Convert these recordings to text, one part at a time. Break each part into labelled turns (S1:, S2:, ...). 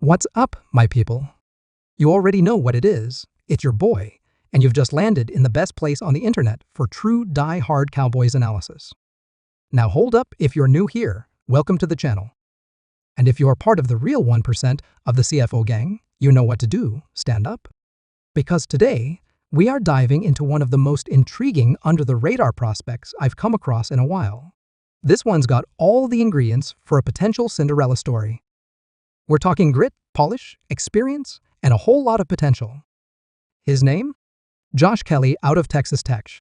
S1: What's up, my people? You already know what it is. It's your boy, and you've just landed in the best place on the internet for true die-hard Cowboys analysis. Now hold up, if you're new here, welcome to the channel. And if you're part of the real 1% of the CFO gang, you know what to do, stand up. Because today, we are diving into one of the most intriguing under-the-radar prospects I've come across in a while. This one's got all the ingredients for a potential Cinderella story. We're talking grit, polish, experience, and a whole lot of potential. His name? Josh Kelley out of Texas Tech.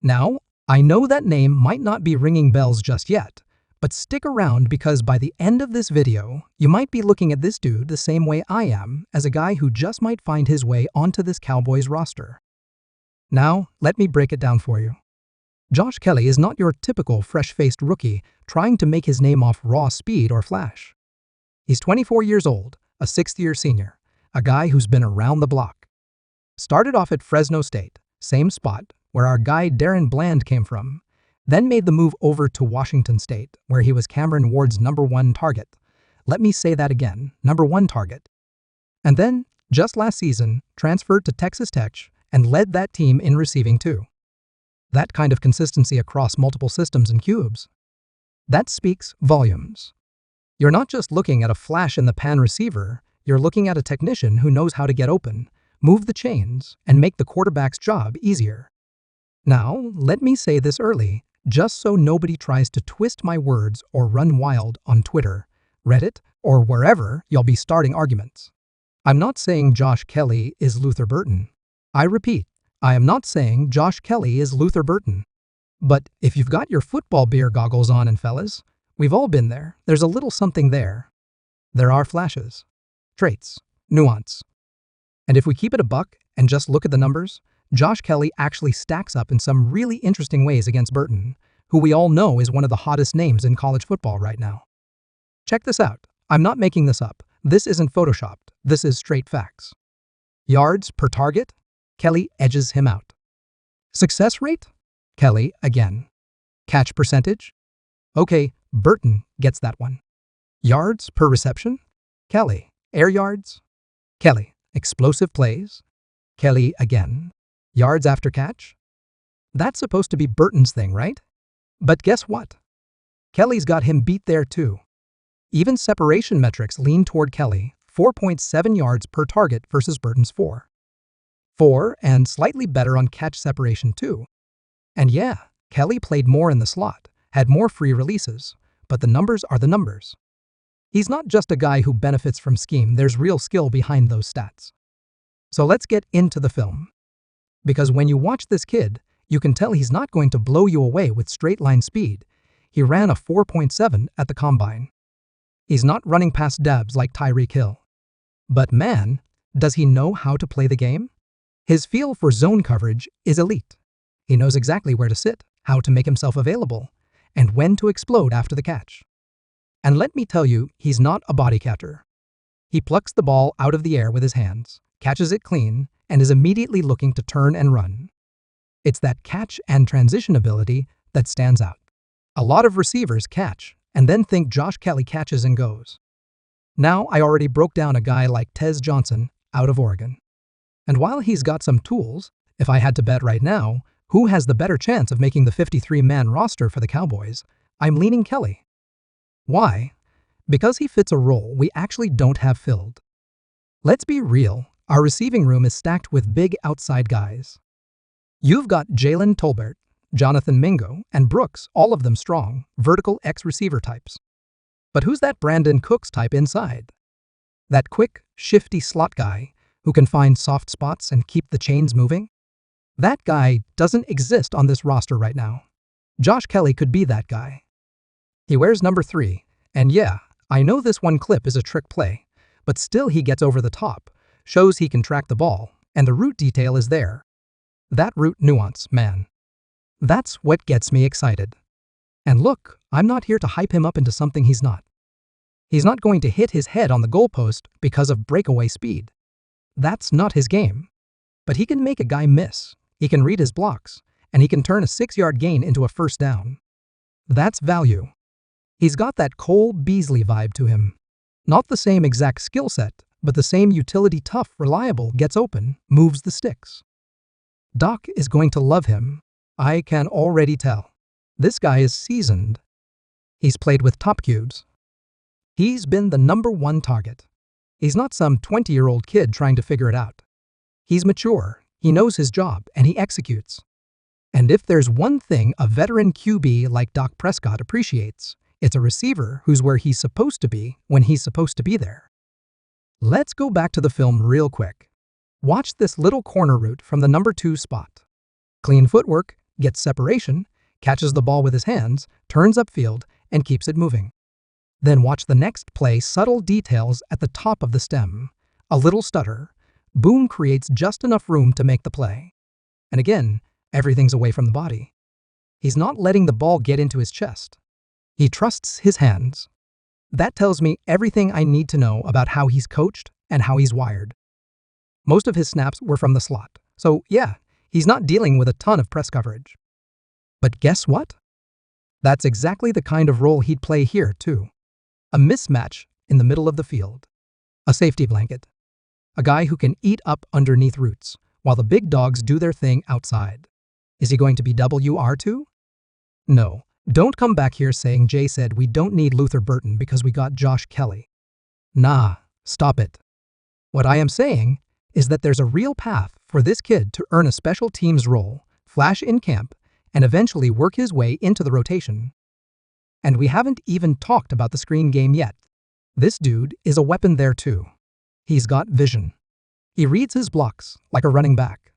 S1: Now, I know that name might not be ringing bells just yet, but stick around because by the end of this video, you might be looking at this dude the same way I am as a guy who just might find his way onto this Cowboys roster. Now, let me break it down for you. Josh Kelley is not your typical fresh-faced rookie trying to make his name off raw speed or flash. He's 24 years old, a sixth-year senior, a guy who's been around the block. Started off at Fresno State, same spot where our guy Darren Bland came from, then made the move over to Washington State, where he was Cameron Ward's #1 target. Let me say that again, #1 target. And then, just last season, transferred to Texas Tech and led that team in receiving too. That kind of consistency across multiple systems and cubes. That speaks volumes. You're not just looking at a flash-in-the-pan receiver, you're looking at a technician who knows how to get open, move the chains, and make the quarterback's job easier. Now, let me say this early, just so nobody tries to twist my words or run wild on Twitter, Reddit, or wherever you'll be starting arguments. I'm not saying Josh Kelley is Luther Burton. I repeat, I am not saying Josh Kelley is Luther Burton. But if you've got your football beer goggles on, and fellas, we've all been there. There's a little something there. There are flashes, traits, nuance. And if we keep it a buck and just look at the numbers, Josh Kelley actually stacks up in some really interesting ways against Burton, who we all know is one of the hottest names in college football right now. Check this out. I'm not making this up. This isn't photoshopped. This is straight facts. Yards per target? Kelley edges him out. Success rate? Kelley again. Catch percentage? Okay, Burton gets that one. Yards per reception? Kelley. Air yards? Kelley. Explosive plays? Kelley again. Yards after catch? That's supposed to be Burton's thing, right? But guess what? Kelley's got him beat there too. Even separation metrics lean toward Kelley, 4.7 yards per target versus Burton's 4. 4 and slightly better on catch separation too. And yeah, Kelley played more in the slot, had more free releases, but the numbers are the numbers. He's not just a guy who benefits from scheme, there's real skill behind those stats. So let's get into the film. Because when you watch this kid, you can tell he's not going to blow you away with straight-line speed. He ran a 4.7 at the combine. He's not running past dabs like Tyreek Hill. But man, does he know how to play the game? His feel for zone coverage is elite. He knows exactly where to sit, how to make himself available, and when to explode after the catch. And let me tell you, he's not a body catcher. He plucks the ball out of the air with his hands, catches it clean, and is immediately looking to turn and run. It's that catch and transition ability that stands out. A lot of receivers catch and then think Josh Kelley catches and goes. Now, I already broke down a guy like Tez Johnson out of Oregon. And while he's got some tools, if I had to bet right now, who has the better chance of making the 53-man roster for the Cowboys, I'm leaning Kelley. Why? Because he fits a role we actually don't have filled. Let's be real, our receiving room is stacked with big outside guys. You've got Jalen Tolbert, Jonathan Mingo, and Brooks, all of them strong, vertical X-receiver types. But who's that Brandon Cooks type inside? That quick, shifty slot guy who can find soft spots and keep the chains moving? That guy doesn't exist on this roster right now. Josh Kelley could be that guy. He wears #3, and yeah, I know this one clip is a trick play, but still he gets over the top, shows he can track the ball, and the route detail is there. That route nuance, man. That's what gets me excited. And look, I'm not here to hype him up into something he's not. He's not going to hit his head on the goalpost because of breakaway speed. That's not his game. But he can make a guy miss, he can read his blocks, and he can turn a 6-yard gain into a first down. That's value. He's got that Cole Beasley vibe to him. Not the same exact skill set, but the same utility tough, reliable, gets open, moves the sticks. Doc is going to love him. I can already tell. This guy is seasoned. He's played with top cubes. He's been the #1 target. He's not some 20-year-old kid trying to figure it out. He's mature, he knows his job, and he executes. And if there's one thing a veteran QB like Dak Prescott appreciates, it's a receiver who's where he's supposed to be when he's supposed to be there. Let's go back to the film real quick. Watch this little corner route from the #2 spot. Clean footwork, gets separation, catches the ball with his hands, turns upfield, and keeps it moving. Then watch the next play, subtle details at the top of the stem. A little stutter. Boom creates just enough room to make the play. And again, everything's away from the body. He's not letting the ball get into his chest. He trusts his hands. That tells me everything I need to know about how he's coached and how he's wired. Most of his snaps were from the slot, so yeah, he's not dealing with a ton of press coverage. But guess what? That's exactly the kind of role he'd play here, too. A mismatch in the middle of the field. A safety blanket. A guy who can eat up underneath routes, while the big dogs do their thing outside. Is he going to be WR2? No. Don't come back here saying Jay said we don't need Luther Burton because we got Josh Kelly. Nah, stop it. What I am saying is that there's a real path for this kid to earn a special teams role, flash in camp, and eventually work his way into the rotation. And we haven't even talked about the screen game yet. This dude is a weapon there too. He's got vision. He reads his blocks like a running back.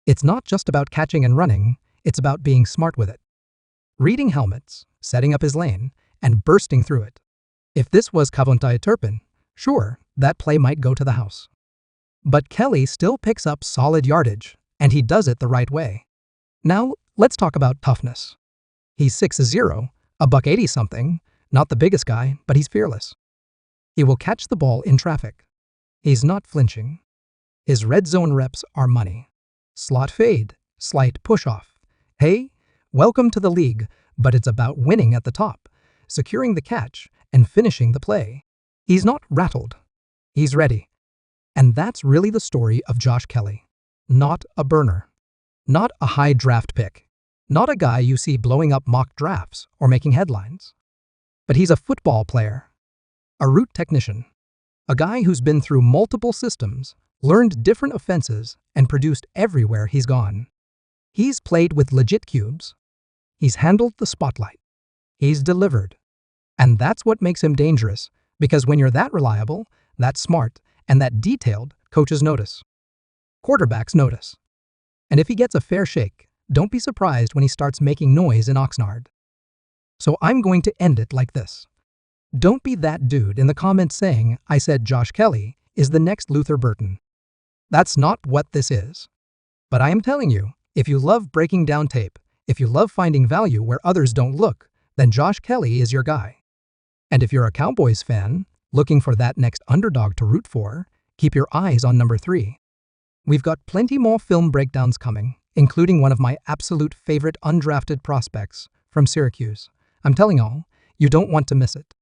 S1: It's not just about catching and running, it's about being smart with it. Reading helmets, setting up his lane, and bursting through it. If this was Cavontai Turpin, sure, that play might go to the house. But Kelly still picks up solid yardage, and he does it the right way. Now, let's talk about toughness. He's 6'0", a $180-something, not the biggest guy, but he's fearless. He will catch the ball in traffic. He's not flinching. His red zone reps are money. Slot fade, slight push-off. Hey, welcome to the league, but it's about winning at the top, securing the catch, and finishing the play. He's not rattled. He's ready. And that's really the story of Josh Kelly. Not a burner. Not a high draft pick. Not a guy you see blowing up mock drafts or making headlines. But he's a football player. A route technician. A guy who's been through multiple systems, learned different offenses, and produced everywhere he's gone. He's played with legit cubes. He's handled the spotlight. He's delivered. And that's what makes him dangerous, because when you're that reliable, that smart, and that detailed, coaches notice. Quarterbacks notice. And if he gets a fair shake, don't be surprised when he starts making noise in Oxnard. So I'm going to end it like this. Don't be that dude in the comments saying, I said Josh Kelly is the next Luther Burton. That's not what this is. But I am telling you, if you love breaking down tape, if you love finding value where others don't look, then Josh Kelly is your guy. And if you're a Cowboys fan, looking for that next underdog to root for, keep your eyes on #3. We've got plenty more film breakdowns coming, including one of my absolute favorite undrafted prospects from Syracuse. I'm telling y'all, you don't want to miss it.